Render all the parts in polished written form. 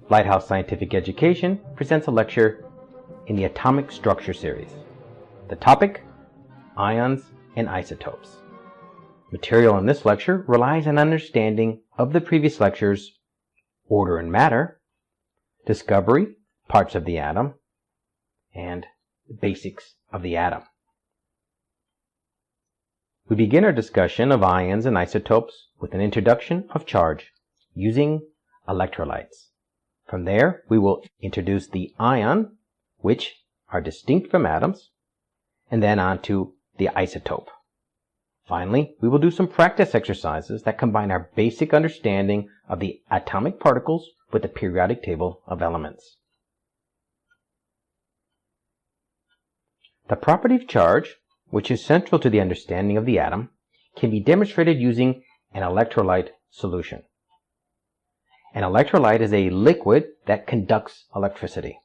Lighthouse Scientific Education presents a lecture in the Atomic Structure series. The topic, Ions and Isotopes. Material in this lecture relies on understanding of the previous lectures, order and matter, discovery, parts of the atom, and the basics of the atom. We begin our discussion of ions and isotopes with an introduction of charge using electrolytes. From there, we will introduce the ion, which are distinct from atoms, and then on to the isotope. Finally, we will do some practice exercises that combine our basic understanding of the atomic particles with the periodic table of elements. The property of charge, which is central to the understanding of the atom, can be demonstrated using an electrolyte solution. An electrolyte is a liquid that conducts electricity.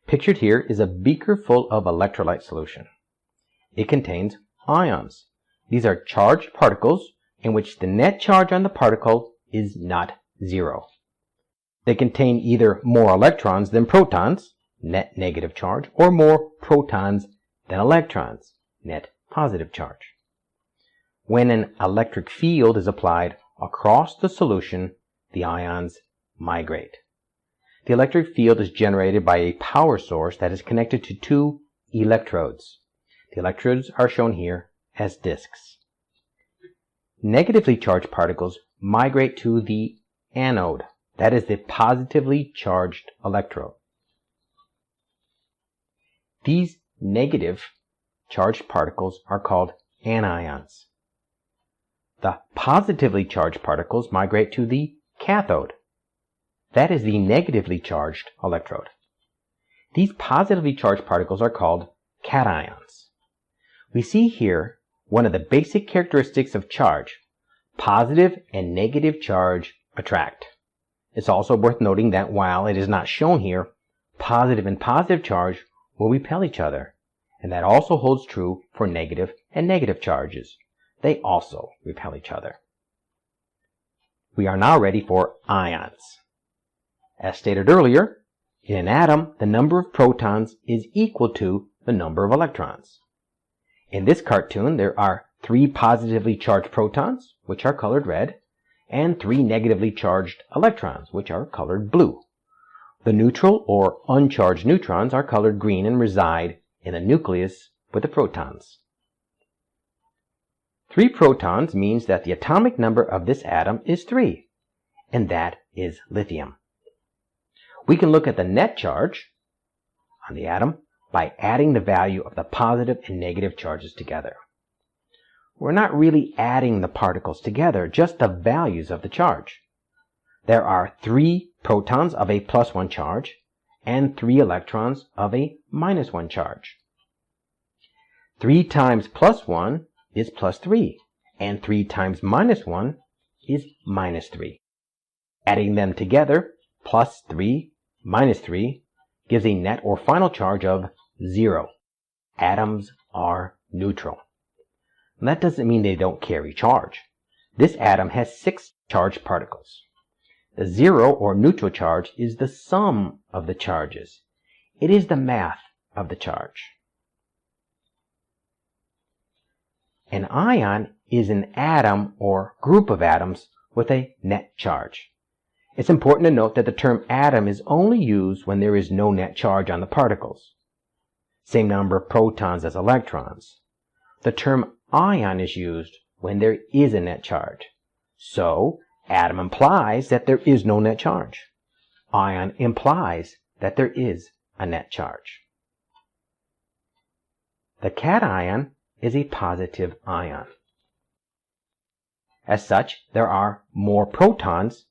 Pictured here is a beaker full of electrolyte solution. It contains ions. These are charged particles in which the net charge on the particle is not zero. They contain either more electrons than protons, net negative charge, or more protons than electrons, net positive charge. When an electric field is applied across the solution, the ions migrate. The electric field is generated by a power source that is connected to two electrodes. The electrodes are shown here as disks. Negatively charged particles migrate to the anode, that is the positively charged electrode. These negative charged particles are called anions. The positively charged particles migrate to the cathode. That is the negatively charged electrode. These positively charged particles are called cations. We see here one of the basic characteristics of charge. Positive and negative charge attract. It's also worth noting that while it is not shown here, positive and positive charge will repel each other. And that also holds true for negative and negative charges. They also repel each other. We are now ready for ions. As stated earlier, in an atom, the number of protons is equal to the number of electrons. In this cartoon, there are 3 positively charged protons, which are colored red, and 3 negatively charged electrons, which are colored blue. The neutral or uncharged neutrons are colored green and reside in the nucleus with the protons. 3 protons means that the atomic number of this atom is 3, and that is lithium. We can look at the net charge on the atom by adding the value of the positive and negative charges together. We're not really adding the particles together, just the values of the charge. There are 3 protons of a +1 charge and 3 electrons of a -1 charge. 3 times +1 is +3, and 3 times -1 is -3. Adding them together, +3 -3, gives a net or final charge of 0. Atoms are neutral. And that doesn't mean they don't carry charge. This atom has 6 charged particles. The 0 or neutral charge is the sum of the charges. It is the math of the charge. An ion is an atom or group of atoms with a net charge. It's important to note that the term atom is only used when there is no net charge on the particles. Same number of protons as electrons. The term ion is used when there is a net charge. So, atom implies that there is no net charge. Ion implies that there is a net charge. The cation is a positive ion. As such, there are more protons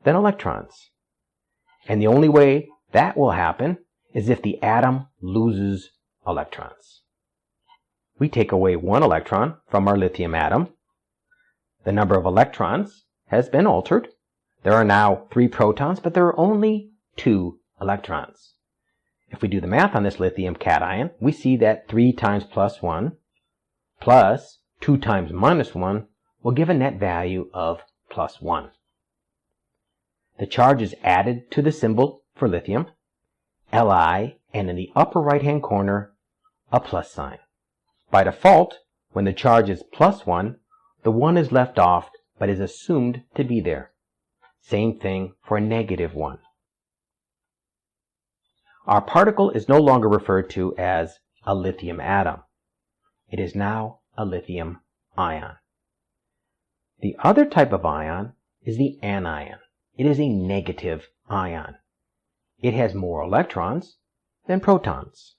than electrons. And the only way that will happen is if the atom loses electrons. We take away 1 electron from our lithium atom. The number of electrons has been altered. There are now 3 protons, but there are only 2 electrons. If we do the math on this lithium cation, we see that 3 times +1 plus 2 times -1 will give a net value of +1. the charge is added to the symbol for lithium, Li, and in the upper right-hand corner, a plus sign. By default, when the charge is +1, the 1 is left off but is assumed to be there. Same thing for a -1. Our particle is no longer referred to as a lithium atom. It is now a lithium ion. The other type of ion is the anion. It is a negative ion. It has more electrons than protons.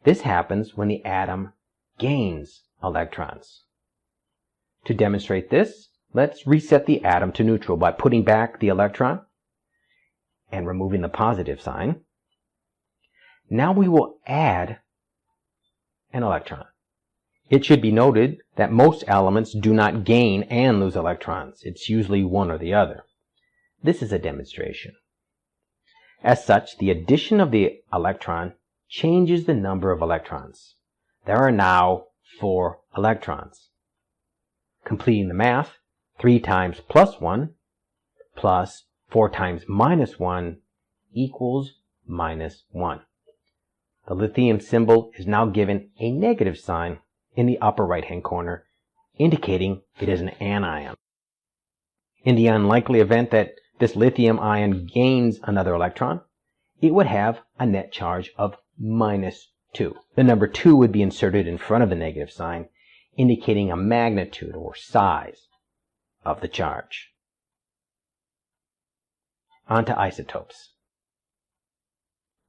This happens when the atom gains electrons. To demonstrate this, let's reset the atom to neutral by putting back the electron and removing the positive sign. Now we will add an electron. It should be noted that most elements do not gain and lose electrons. It's usually one or the other. This is a demonstration. As such, the addition of the electron changes the number of electrons. There are now 4 electrons. Completing the math, 3 times +1 plus 4 times -1 equals -1. The lithium symbol is now given a negative sign in the upper right-hand corner, indicating it is an anion. In the unlikely event that this lithium ion gains another electron, it would have a net charge of -2. The number 2 would be inserted in front of the negative sign, indicating a magnitude or size of the charge. On to isotopes.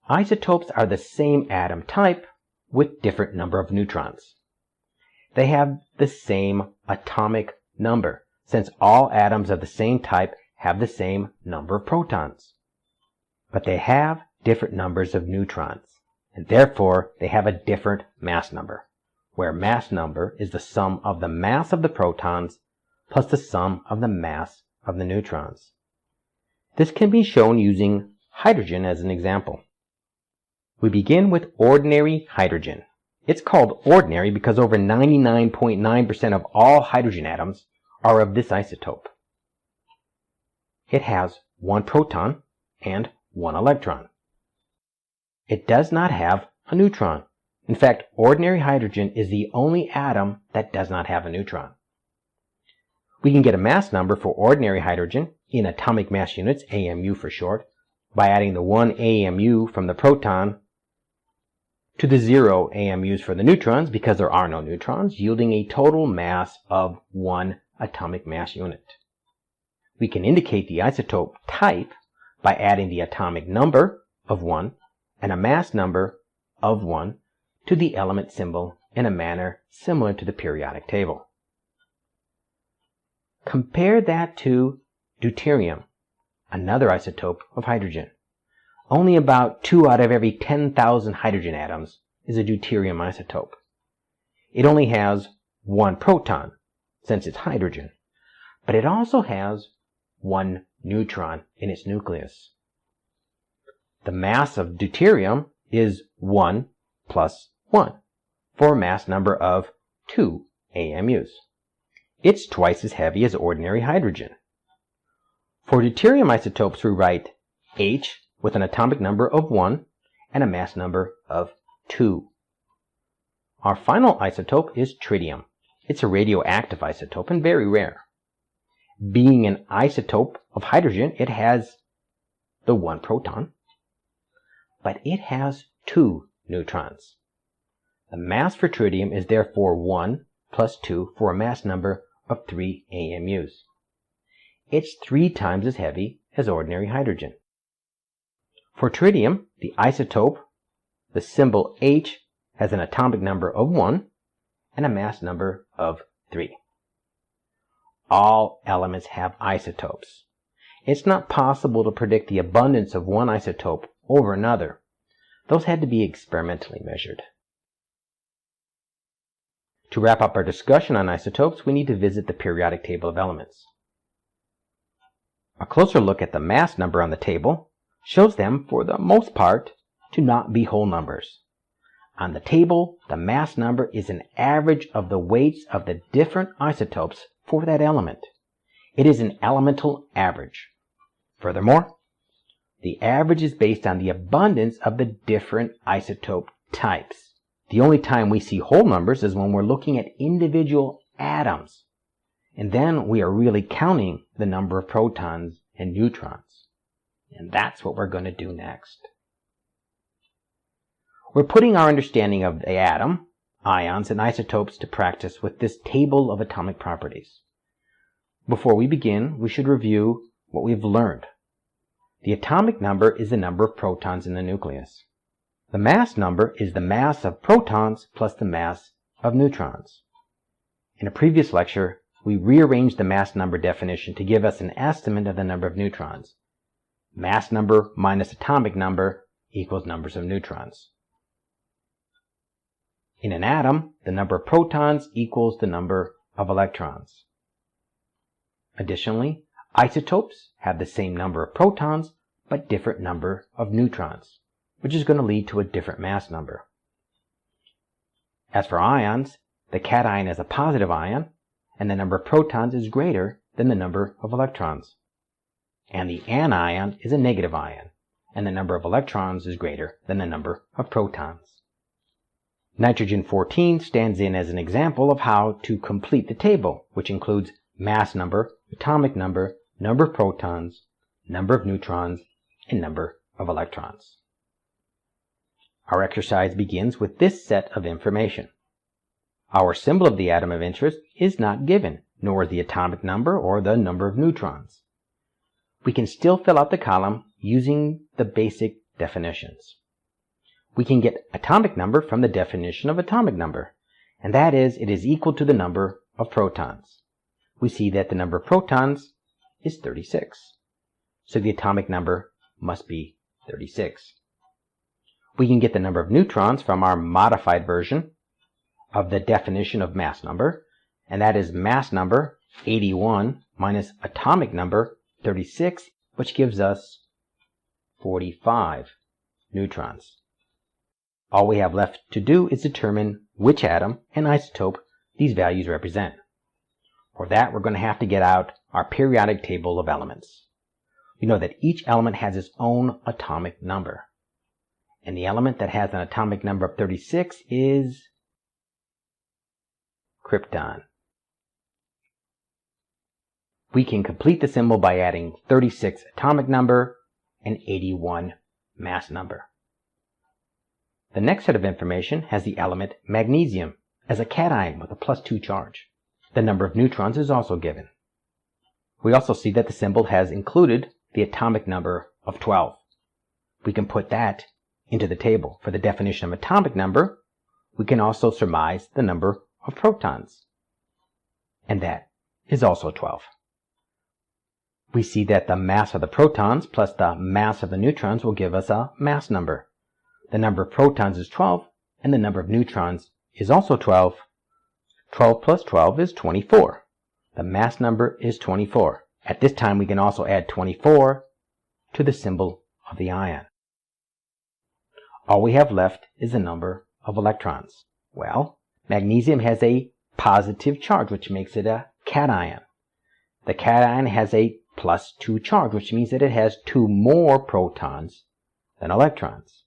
Isotopes are the same atom type with different number of neutrons. They have the same atomic number, since all atoms of the same type have the same number of protons. But they have different numbers of neutrons, and therefore they have a different mass number, where mass number is the sum of the mass of the protons plus the sum of the mass of the neutrons. This can be shown using hydrogen as an example. We begin with ordinary hydrogen. It's called ordinary because over 99.9% of all hydrogen atoms are of this isotope. It has 1 proton and 1 electron. It does not have a neutron. In fact, ordinary hydrogen is the only atom that does not have a neutron. We can get a mass number for ordinary hydrogen in atomic mass units, AMU for short, by adding the 1 AMU from the proton to the 0 AMUs for the neutrons because there are no neutrons, yielding a total mass of 1 atomic mass unit. We can indicate the isotope type by adding the atomic number of 1 and a mass number of 1 to the element symbol in a manner similar to the periodic table. Compare that to deuterium, another isotope of hydrogen. Only about 2 out of every 10,000 hydrogen atoms is a deuterium isotope. It only has 1 proton, since it's hydrogen, but it also has 1 neutron in its nucleus. The mass of deuterium is 1 plus 1, for a mass number of 2 AMUs. It's twice as heavy as ordinary hydrogen. For deuterium isotopes, we write H with an atomic number of 1 and a mass number of 2. Our final isotope is tritium. It's a radioactive isotope and very rare. Being an isotope of hydrogen, it has the 1 proton, but it has 2 neutrons. The mass for tritium is therefore 1 plus 2 for a mass number of 3 AMUs. It's 3 times as heavy as ordinary hydrogen. For tritium, the isotope, the symbol H, has an atomic number of 1 and a mass number of 3. All elements have isotopes. It's not possible to predict the abundance of one isotope over another. Those had to be experimentally measured. To wrap up our discussion on isotopes, we need to visit the periodic table of elements. A closer look at the mass number on the table shows them, for the most part, to not be whole numbers. On the table, the mass number is an average of the weights of the different isotopes for that element. It is an elemental average. Furthermore, the average is based on the abundance of the different isotope types. The only time we see whole numbers is when we're looking at individual atoms. And then we are really counting the number of protons and neutrons. And that's what we're going to do next. We're putting our understanding of the atom, ions, and isotopes to practice with this table of atomic properties. Before we begin, we should review what we've learned. The atomic number is the number of protons in the nucleus. The mass number is the mass of protons plus the mass of neutrons. In a previous lecture, we rearranged the mass number definition to give us an estimate of the number of neutrons. Mass number minus atomic number equals numbers of neutrons. In an atom, the number of protons equals the number of electrons. Additionally, isotopes have the same number of protons but different number of neutrons, which is going to lead to a different mass number. As for ions, the cation is a positive ion, and the number of protons is greater than the number of electrons. And the anion is a negative ion, and the number of electrons is greater than the number of protons. Nitrogen-14 stands in as an example of how to complete the table, which includes mass number, atomic number, number of protons, number of neutrons, and number of electrons. Our exercise begins with this set of information. Our symbol of the atom of interest is not given, nor the atomic number or the number of neutrons. We can still fill out the column using the basic definitions. We can get atomic number from the definition of atomic number, and that is it is equal to the number of protons. We see that the number of protons is 36, so the atomic number must be 36. We can get the number of neutrons from our modified version of the definition of mass number, and that is mass number 81 minus atomic number 36, which gives us 45 neutrons. All we have left to do is determine which atom and isotope these values represent. For that, we're going to have to get out our periodic table of elements. We know that each element has its own atomic number. And the element that has an atomic number of 36 is krypton. We can complete the symbol by adding 36 atomic number and 81 mass number. The next set of information has the element magnesium as a cation with a +2 charge. The number of neutrons is also given. We also see that the symbol has included the atomic number of 12. We can put that into the table. For the definition of atomic number, we can also surmise the number of protons, and that is also 12. We see that the mass of the protons plus the mass of the neutrons will give us a mass number. The number of protons is 12, and the number of neutrons is also 12. 12 plus 12 is 24. The mass number is 24. At this time, we can also add 24 to the symbol of the ion. All we have left is the number of electrons. Well, magnesium has a positive charge, which makes it a cation. The cation has a +2 charge, which means that it has 2 more protons than electrons.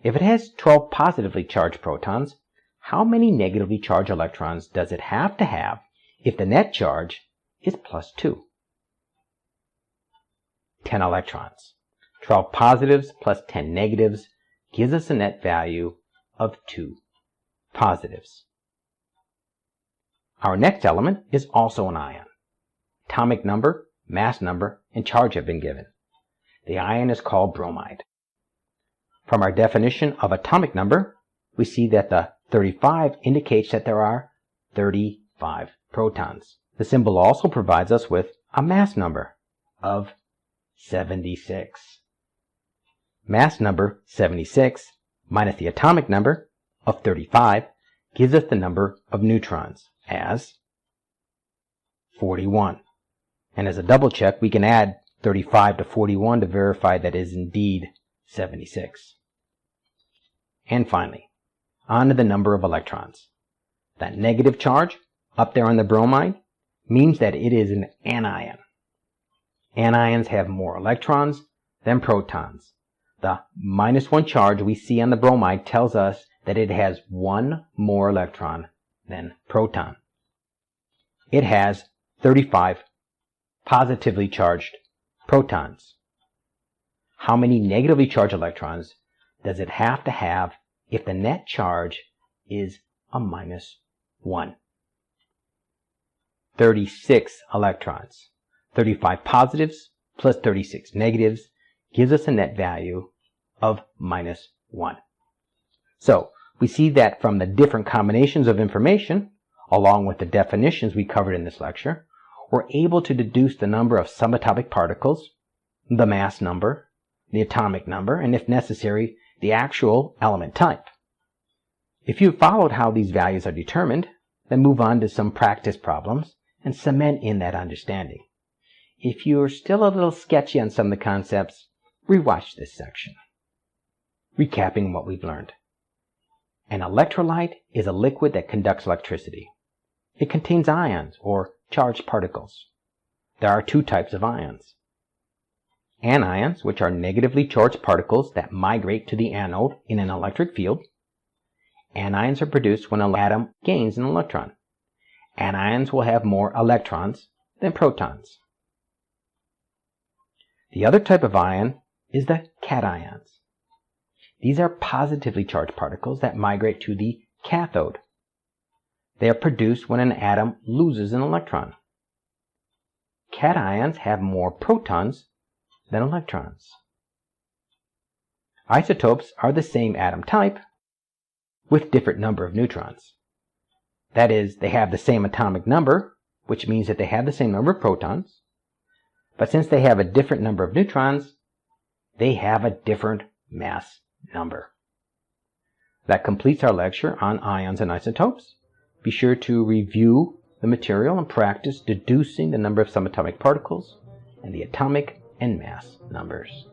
If it has 12 positively charged protons, how many negatively charged electrons does it have to have if the net charge is +2? 10 electrons. 12 positives plus 10 negatives gives us a net value of 2 positives. Our next element is also an ion. Atomic number, mass number, and charge have been given. The ion is called bromide. From our definition of atomic number, we see that the 35 indicates that there are 35 protons. The symbol also provides us with a mass number of 76. Mass number 76 minus the atomic number of 35 gives us the number of neutrons as 41. And as a double check, we can add 35 to 41 to verify that it is indeed 76. And finally, on to the number of electrons. That negative charge up there on the bromide means that it is an anion. Anions have more electrons than protons. The -1 charge we see on the bromide tells us that it has one more electron than proton. It has 35 positively charged protons. How many negatively charged electrons does it have to have if the net charge is a -1? 36 electrons. 35 positives plus 36 negatives gives us a net value of -1. So we see that from the different combinations of information, along with the definitions we covered in this lecture, we're able to deduce the number of subatomic particles, the mass number, the atomic number, and if necessary, the actual element type. If you've followed how these values are determined, then move on to some practice problems and cement in that understanding. If you're still a little sketchy on some of the concepts, rewatch this section. Recapping what we've learned. An electrolyte is a liquid that conducts electricity. It contains ions, or charged particles. There are two types of ions. Anions, which are negatively charged particles that migrate to the anode in an electric field. Anions are produced when an atom gains an electron. Anions will have more electrons than protons. The other type of ion is the cations. These are positively charged particles that migrate to the cathode. They are produced when an atom loses an electron. Cations have more protons than electrons. Isotopes are the same atom type with different number of neutrons. That is, they have the same atomic number, which means that they have the same number of protons, but since they have a different number of neutrons, they have a different mass number. That completes our lecture on ions and isotopes. Be sure to review the material and practice deducing the number of subatomic particles and the atomic and mass numbers.